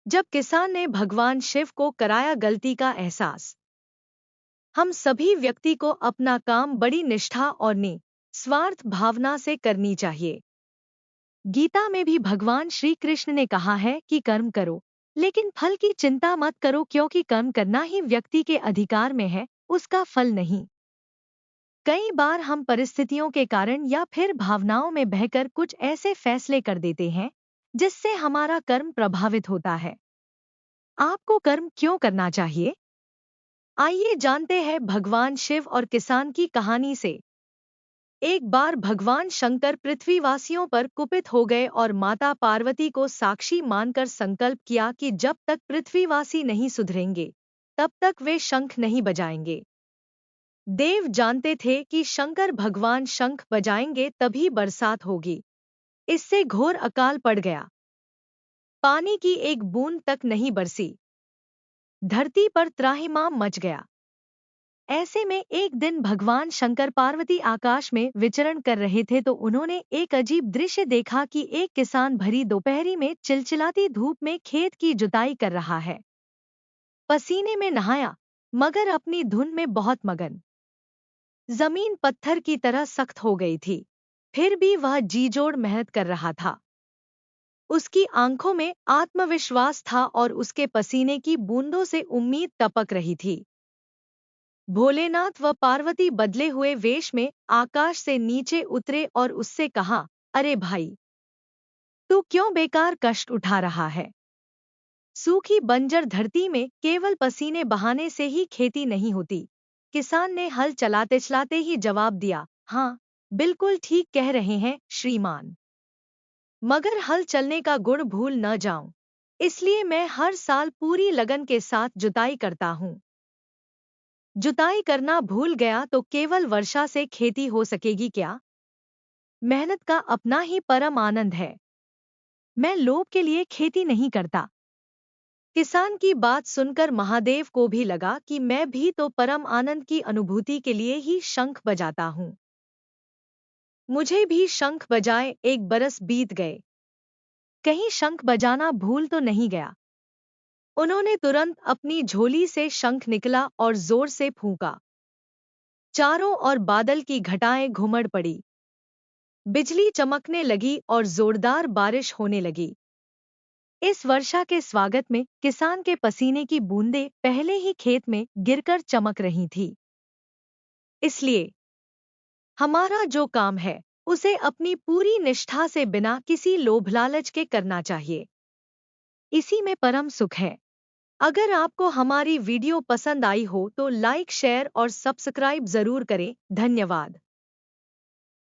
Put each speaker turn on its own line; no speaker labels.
जब किसान ने भगवान शिव को कराया गलती का एहसास। हम सभी व्यक्ति को अपना काम बड़ी निष्ठा और निस्वार्थ भावना से करनी चाहिए। गीता में भी भगवान श्री कृष्ण ने कहा है कि कर्म करो, लेकिन फल की चिंता मत करो, क्योंकि कर्म करना ही व्यक्ति के अधिकार में है, उसका फल नहीं। कई बार हम परिस्थितियों के कारण या फिर भावनाओं में बहकर कुछ ऐसे फैसले कर देते हैं जिससे हमारा कर्म प्रभावित होता है। आपको कर्म क्यों करना चाहिए? आइए जानते हैं भगवान शिव और किसान की कहानी से। एक बार भगवान शंकर पृथ्वीवासियों पर कुपित हो गए और माता पार्वती को साक्षी मानकर संकल्प किया कि जब तक पृथ्वीवासी नहीं सुधरेंगे तब तक वे शंख नहीं बजाएंगे। देव जानते थे कि शंकर भगवान शंख बजाएंगे तभी बरसात होगी। इससे घोर अकाल पड़ गया। पानी की एक बूंद तक नहीं बरसी। धरती पर त्राहिमाम मच गया। ऐसे में एक दिन भगवान शंकर पार्वती आकाश में विचरण कर रहे थे तो उन्होंने एक अजीब दृश्य देखा कि एक किसान भरी दोपहरी में चिलचिलाती धूप में खेत की जुताई कर रहा है। पसीने में नहाया, मगर अपनी धुन में बहुत मगन। जमीन पत्थर की तरह सख्त हो गई थी, फिर भी वह जी-जोड़ मेहनत कर रहा था। उसकी आंखों में आत्मविश्वास था और उसके पसीने की बूंदों से उम्मीद टपक रही थी। भोलेनाथ व पार्वती बदले हुए वेश में आकाश से नीचे उतरे और उससे कहा, अरे भाई, तू क्यों बेकार कष्ट उठा रहा है? सूखी बंजर धरती में केवल पसीने बहाने से ही खेती नहीं होती। किसान ने हल चलाते चलाते ही जवाब दिया, हाँ, बिल्कुल ठीक कह रहे हैं श्रीमान। मगर हल चलने का गुण भूल न जाऊं, इसलिए मैं हर साल पूरी लगन के साथ जुताई करता हूँ। जुताई करना भूल गया तो केवल वर्षा से खेती हो सकेगी क्या? मेहनत का अपना ही परम आनंद है। मैं लोभ के लिए खेती नहीं करता। किसान की बात सुनकर महादेव को भी लगा कि मैं भी तो परम आनंद की अनुभूति के लिए ही शंख बजाता हूँ। मुझे भी शंख बजाए 1 बरस बीत गए। कहीं शंख बजाना भूल तो नहीं गया? उन्होंने तुरंत अपनी झोली से शंख निकला और जोर से फूंका। चारों ओर बादल की घटाएं घुमड़ पड़ी। बिजली चमकने लगी और जोरदार बारिश होने लगी। इस वर्षा के स्वागत में किसान के पसीने की बूंदें पहले ही खेत में गिरकर चमक रही थी। इसलिए हमारा जो काम है उसे अपनी पूरी निष्ठा से बिना किसी लोभ लालच के करना चाहिए। इसी में परम सुख है। अगर आपको हमारी वीडियो पसंद आई हो तो लाइक, शेयर और सब्सक्राइब जरूर करें। धन्यवाद।